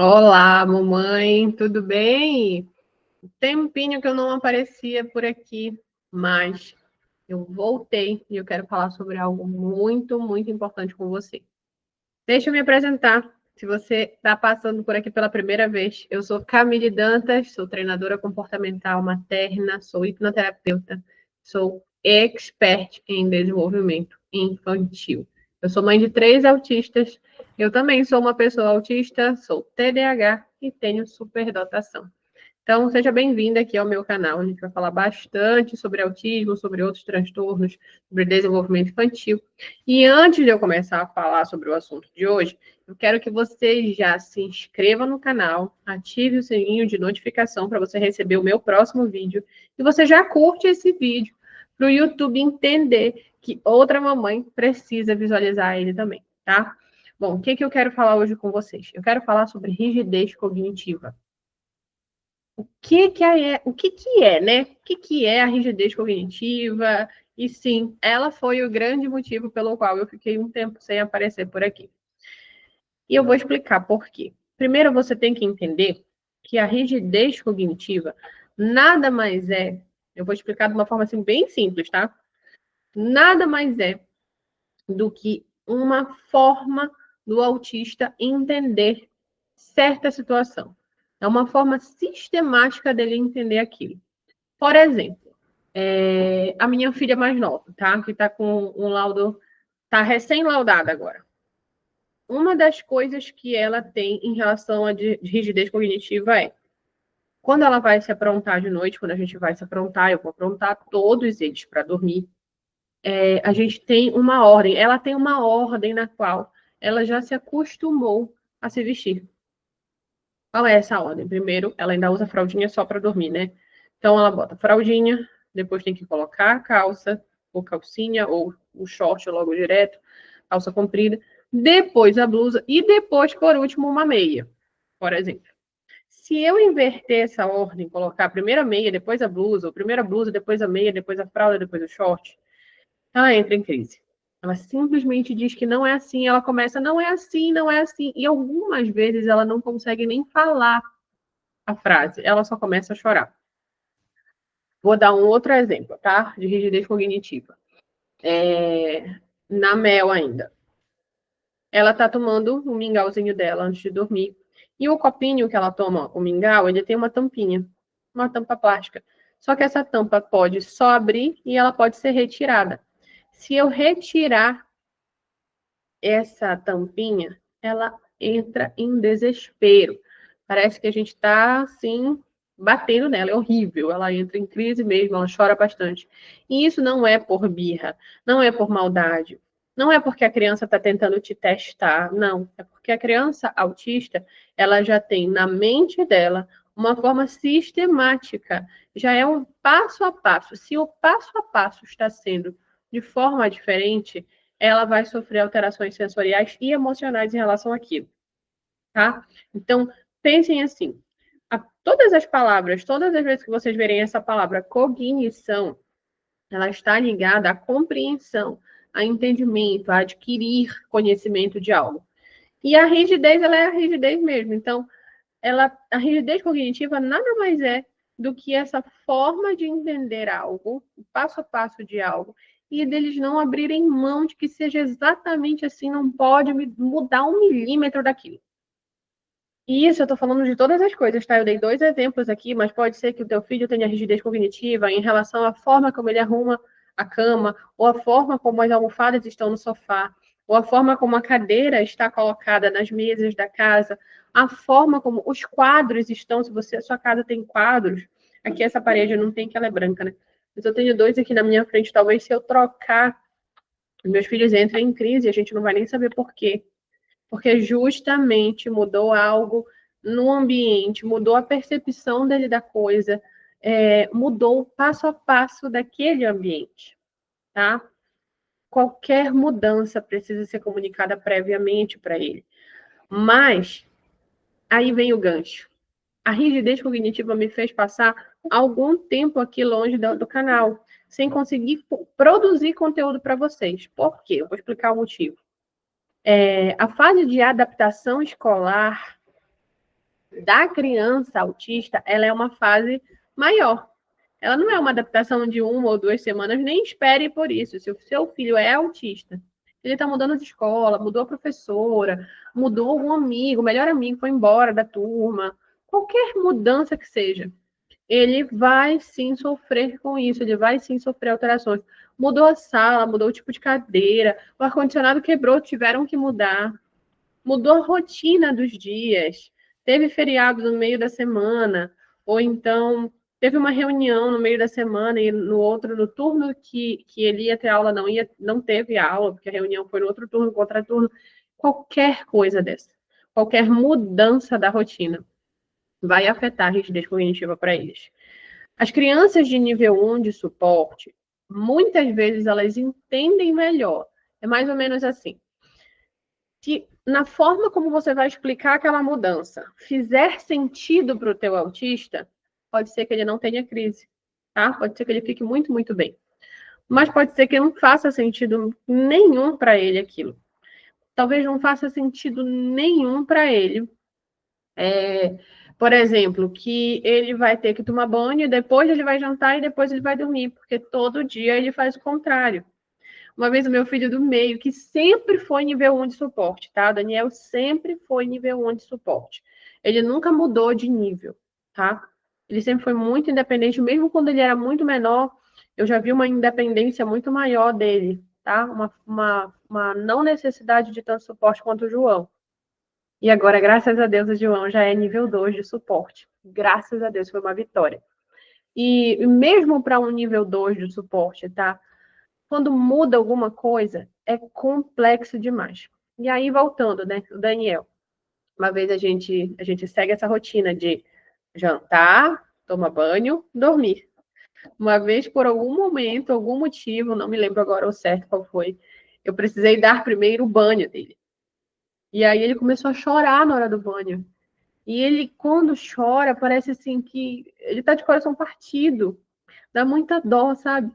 Olá, mamãe, tudo bem? Tempinho que eu não aparecia por aqui, mas eu voltei e eu quero falar sobre algo muito, muito importante com você. Deixa eu me apresentar. Se você está passando por aqui pela primeira vez, eu sou Camille Dantas, sou treinadora comportamental materna, sou hipnoterapeuta, sou expert em desenvolvimento infantil. Eu sou mãe de 3 autistas, eu também sou uma pessoa autista, sou TDAH e tenho superdotação. Então, seja bem-vinda aqui ao meu canal. A gente vai falar bastante sobre autismo, sobre outros transtornos, sobre desenvolvimento infantil. E antes de eu começar a falar sobre o assunto de hoje, eu quero que você já se inscreva no canal, ative o sininho de notificação para você receber o meu próximo vídeo. E você já curte esse vídeo para o YouTube entender que outra mamãe precisa visualizar ele também, tá? Bom, o que eu quero falar hoje com vocês? Eu quero falar sobre rigidez cognitiva. O que é, né? O que é a rigidez cognitiva? E sim, ela foi o grande motivo pelo qual eu fiquei um tempo sem aparecer por aqui. E eu vou explicar por quê. Primeiro, você tem que entender que a rigidez cognitiva nada mais é, eu vou explicar de uma forma assim bem simples, tá? Nada mais é do que uma forma do autista entender certa situação. É uma forma sistemática dele entender aquilo. Por exemplo, a minha filha mais nova, tá? Que tá com um laudo, tá recém-laudada agora. Uma das coisas que ela tem em relação a de rigidez cognitiva é quando ela vai se aprontar de noite, quando a gente vai se aprontar, eu vou aprontar todos eles para dormir. A gente tem uma ordem, ela tem uma ordem na qual ela já se acostumou a se vestir. Qual é essa ordem? Primeiro, ela ainda usa fraldinha só para dormir, né? Então, ela bota fraldinha, depois tem que colocar a calça, ou calcinha, ou o short logo direto, calça comprida, depois a blusa e depois, por último, uma meia, por exemplo. Se eu inverter essa ordem, colocar a primeira meia, depois a blusa, ou primeira blusa, depois a meia, depois a fralda, depois o short, ela entra em crise. Ela simplesmente diz que não é assim, ela começa, não é assim, não é assim, e algumas vezes ela não consegue nem falar a frase, ela só começa a chorar. Vou dar um outro exemplo, tá? De rigidez cognitiva. Na Mel ainda. Ela tá tomando o mingauzinho dela antes de dormir. E o copinho que ela toma, o mingau, ele tem uma tampinha, uma tampa plástica. Só que essa tampa pode só abrir e ela pode ser retirada. Se eu retirar essa tampinha, ela entra em desespero. Parece que a gente está assim batendo nela, é horrível. Ela entra em crise mesmo, ela chora bastante. E isso não é por birra, não é por maldade, não é porque a criança está tentando te testar, não. É porque a criança autista, ela já tem na mente dela uma forma sistemática, já é um passo a passo. Se o passo a passo está sendo de forma diferente, ela vai sofrer alterações sensoriais e emocionais em relação àquilo, tá? Então, pensem assim, todas as palavras, todas as vezes que vocês verem essa palavra cognição, ela está ligada à compreensão, a entendimento, a adquirir conhecimento de algo. E a rigidez, ela é a rigidez mesmo. Então, a rigidez cognitiva nada mais é do que essa forma de entender algo, o passo a passo de algo, e deles não abrirem mão de que seja exatamente assim, não pode mudar um milímetro daquilo. E isso eu estou falando de todas as coisas, tá? Eu dei 2 exemplos aqui, mas pode ser que o teu filho tenha rigidez cognitiva em relação à forma como ele arruma a cama, ou a forma como as almofadas estão no sofá, ou a forma como a cadeira está colocada nas mesas da casa, a forma como os quadros estão, se a sua casa tem quadros, aqui essa parede não tem, que ela é branca, né? Mas eu tenho 2 aqui na minha frente, talvez se eu trocar, meus filhos entrem em crise e a gente não vai nem saber por quê. Porque justamente mudou algo no ambiente, mudou a percepção dele da coisa, mudou o passo a passo daquele ambiente, tá? Qualquer mudança precisa ser comunicada previamente para ele. Mas aí vem o gancho. A rigidez cognitiva me fez passar algum tempo aqui longe do canal, sem conseguir produzir conteúdo para vocês. Por quê? Eu vou explicar o motivo. A fase de adaptação escolar da criança autista, ela é uma fase maior. Ela não é uma adaptação de 1 ou 2 semanas, nem espere por isso. Se o seu filho é autista, ele está mudando de escola, mudou a professora, mudou um amigo, o melhor amigo foi embora da turma, qualquer mudança que seja, ele vai sim sofrer com isso, ele vai sim sofrer alterações. Mudou a sala, mudou o tipo de cadeira, o ar-condicionado quebrou, tiveram que mudar. Mudou a rotina dos dias, teve feriado no meio da semana, ou então teve uma reunião no meio da semana e no turno que ele ia ter aula, não teve aula, porque a reunião foi no outro turno, contraturno, qualquer coisa dessa, qualquer mudança da rotina vai afetar a rigidez cognitiva para eles. As crianças de nível 1 de suporte, muitas vezes elas entendem melhor. É mais ou menos assim. Se na forma como você vai explicar aquela mudança fizer sentido para o teu autista, pode ser que ele não tenha crise, tá? Pode ser que ele fique muito, muito bem. Mas pode ser que não faça sentido nenhum para ele aquilo. Talvez não faça sentido nenhum para ele. Por exemplo, que ele vai ter que tomar banho, depois ele vai jantar e depois ele vai dormir, porque todo dia ele faz o contrário. Uma vez o meu filho do meio, que sempre foi nível 1 de suporte, tá? O Daniel sempre foi nível 1 de suporte. Ele nunca mudou de nível, tá? Ele sempre foi muito independente, mesmo quando ele era muito menor, eu já vi uma independência muito maior dele, tá? Uma não necessidade de tanto suporte quanto o João. E agora, graças a Deus, o João já é nível 2 de suporte. Graças a Deus, foi uma vitória. E mesmo para um nível 2 de suporte, tá? Quando muda alguma coisa, é complexo demais. E aí, voltando, né, o Daniel, uma vez a gente segue essa rotina de jantar, tomar banho, dormir. Uma vez, por algum momento, algum motivo, não me lembro agora o certo qual foi, eu precisei dar primeiro o banho dele. E aí ele começou a chorar na hora do banho. E ele, quando chora, parece assim que ele tá de coração partido. Dá muita dó, sabe?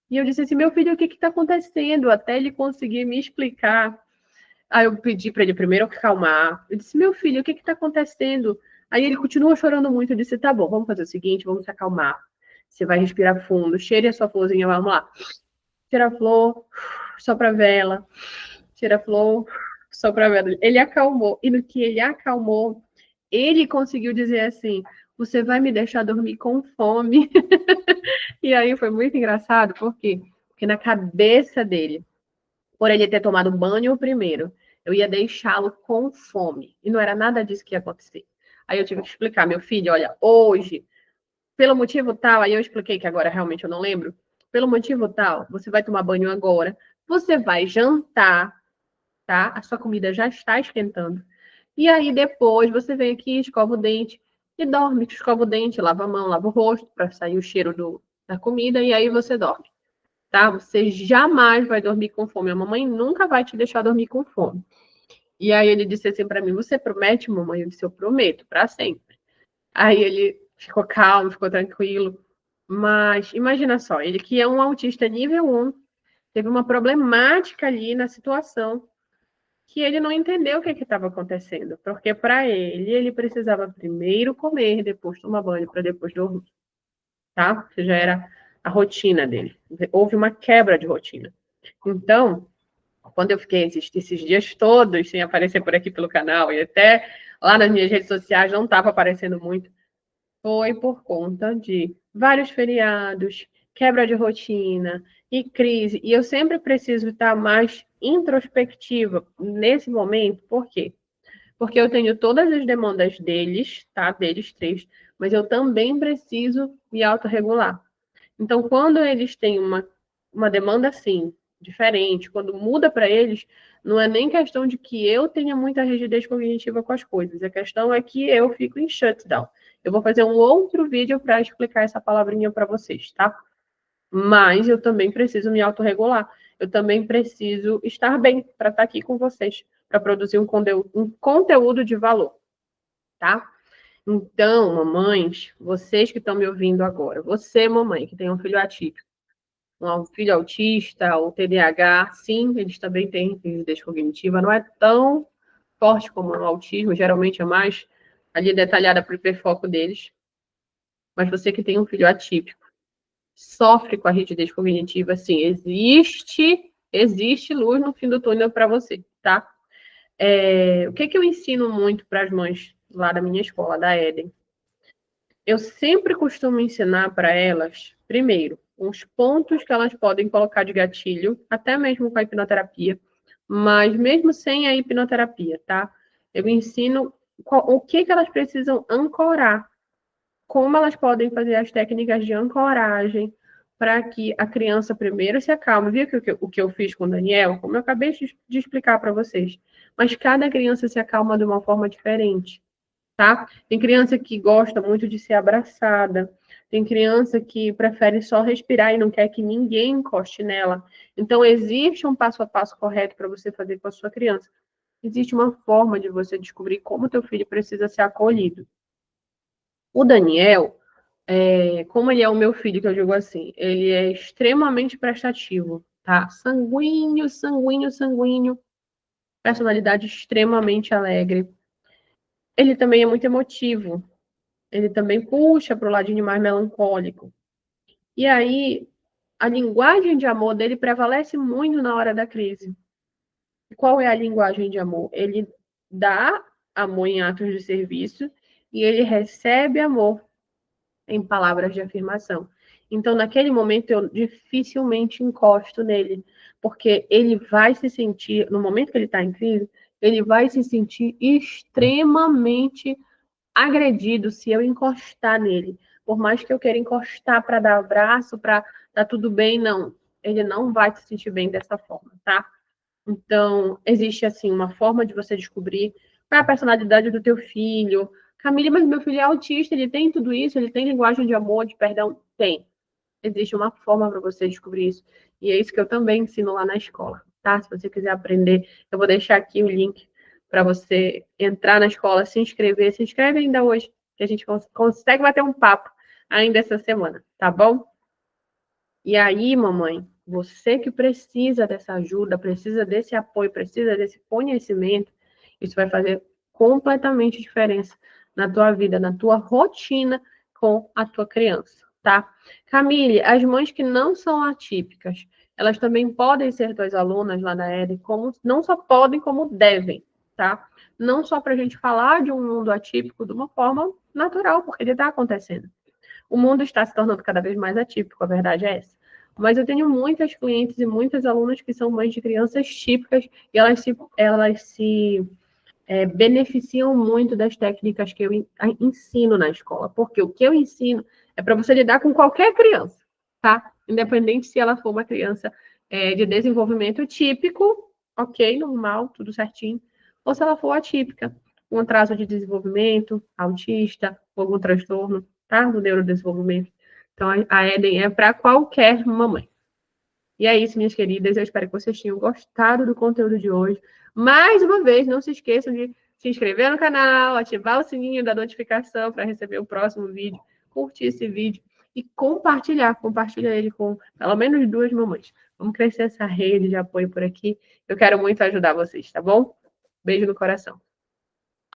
E eu disse assim, meu filho, o que está acontecendo? Até ele conseguir me explicar. Aí eu pedi para ele primeiro acalmar. Eu disse, meu filho, o que está acontecendo? Aí ele continua chorando muito. Eu disse, tá bom, vamos fazer o seguinte, vamos se acalmar. Você vai respirar fundo, cheire a sua florzinha, vamos lá. Tira a flor, sopra a vela. Tira a flor, sopra a vela. Ele acalmou. E no que ele acalmou, ele conseguiu dizer assim, você vai me deixar dormir com fome. E aí foi muito engraçado, por quê? Porque na cabeça dele, por ele ter tomado banho primeiro, eu ia deixá-lo com fome. E não era nada disso que ia acontecer. Aí eu tive que explicar, meu filho, olha, hoje, pelo motivo tal, aí eu expliquei que agora realmente eu não lembro, pelo motivo tal, você vai tomar banho agora, você vai jantar, tá? A sua comida já está esquentando. E aí depois você vem aqui, escova o dente e dorme. Escova o dente, lava a mão, lava o rosto para sair o cheiro da comida e aí você dorme, tá? Você jamais vai dormir com fome. A mamãe nunca vai te deixar dormir com fome. E aí ele disse assim para mim: "Você promete, mamãe?" Eu disse: "Eu prometo, para sempre." Aí ele ficou calmo, ficou tranquilo. Mas imagina só, ele que é um autista nível 1, teve uma problemática ali na situação que ele não entendeu o que estava acontecendo, porque para ele precisava primeiro comer, depois tomar banho, para depois dormir, tá? Que já era a rotina dele. Houve uma quebra de rotina. Então, quando eu fiquei esses dias todos sem aparecer por aqui pelo canal, e até lá nas minhas redes sociais não estava aparecendo muito, foi por conta de vários feriados, quebra de rotina e crise. E eu sempre preciso estar mais introspectiva nesse momento, por quê? Porque eu tenho todas as demandas deles, tá? Deles três, mas eu também preciso me autorregular. Então, quando eles têm uma demanda assim, diferente, quando muda para eles, não é nem questão de que eu tenha muita rigidez cognitiva com as coisas, a questão é que eu fico em shutdown. Eu vou fazer um outro vídeo para explicar essa palavrinha para vocês, tá? Mas eu também preciso me autorregular. Eu também preciso estar bem para estar aqui com vocês, para produzir um conteúdo de valor, tá? Então, mamães, vocês que estão me ouvindo agora, você, mamãe, que tem um filho atípico, um filho autista ou TDAH, sim, eles também têm rigidez cognitiva, não é tão forte como o autismo, geralmente é mais ali detalhada para o hiperfoco deles. Mas você que tem um filho atípico, sofre com a rigidez cognitiva, sim, existe luz no fim do túnel para você, tá? O que eu ensino muito para as mães lá da minha escola, da Eden? Eu sempre costumo ensinar para elas, primeiro, os pontos que elas podem colocar de gatilho, até mesmo com a hipnoterapia, mas mesmo sem a hipnoterapia, tá? Eu ensino o que elas precisam ancorar, como elas podem fazer as técnicas de ancoragem para que a criança primeiro se acalme. Viu o que eu fiz com o Daniel? Como eu acabei de explicar para vocês. Mas cada criança se acalma de uma forma diferente, tá? Tem criança que gosta muito de ser abraçada, tem criança que prefere só respirar e não quer que ninguém encoste nela. Então, existe um passo a passo correto para você fazer com a sua criança. Existe uma forma de você descobrir como teu filho precisa ser acolhido. O Daniel, como ele é o meu filho, que eu digo assim, ele é extremamente prestativo, tá? Sanguíneo, sanguíneo, sanguíneo, personalidade extremamente alegre. Ele também é muito emotivo, ele também puxa para o ladinho mais melancólico. E aí, a linguagem de amor dele prevalece muito na hora da crise. E qual é a linguagem de amor? Ele dá amor em atos de serviço e ele recebe amor em palavras de afirmação. Então, naquele momento, eu dificilmente encosto nele, porque ele vai se sentir, no momento que ele está em crise, ele vai se sentir extremamente agredido se eu encostar nele. Por mais que eu queira encostar para dar abraço, para tá tudo bem, não. Ele não vai se sentir bem dessa forma, tá? Então, existe, assim, uma forma de você descobrir qual é a personalidade do teu filho. Camille, mas meu filho é autista, ele tem tudo isso, ele tem linguagem de amor, de perdão? Tem. Existe uma forma para você descobrir isso. E é isso que eu também ensino lá na escola, tá? Se você quiser aprender, eu vou deixar aqui o link para você entrar na escola, se inscrever. Se inscreve ainda hoje, que a gente consegue bater um papo ainda essa semana, tá bom? E aí, mamãe, você que precisa dessa ajuda, precisa desse apoio, precisa desse conhecimento, isso vai fazer completamente diferença na tua vida, na tua rotina com a tua criança, tá? Camille, as mães que não são atípicas, elas também podem ser tuas alunas lá na EDE, como não só podem, como devem, tá? Não só para a gente falar de um mundo atípico de uma forma natural, porque ele está acontecendo. O mundo está se tornando cada vez mais atípico, a verdade é essa. Mas eu tenho muitas clientes e muitas alunas que são mães de crianças típicas e elas se beneficiam muito das técnicas que eu ensino na escola. Porque o que eu ensino é para você lidar com qualquer criança, tá? Independente se ela for uma criança de desenvolvimento típico, ok, normal, tudo certinho, ou se ela for atípica, um atraso de desenvolvimento, autista, ou algum transtorno, tá? Do neurodesenvolvimento. Então, a Eden é para qualquer mamãe. E é isso, minhas queridas. Eu espero que vocês tenham gostado do conteúdo de hoje. Mais uma vez, não se esqueçam de se inscrever no canal, ativar o sininho da notificação para receber o próximo vídeo, curtir esse vídeo e compartilhar. Compartilha ele com pelo menos 2 mamães. Vamos crescer essa rede de apoio por aqui. Eu quero muito ajudar vocês, tá bom? Beijo no coração.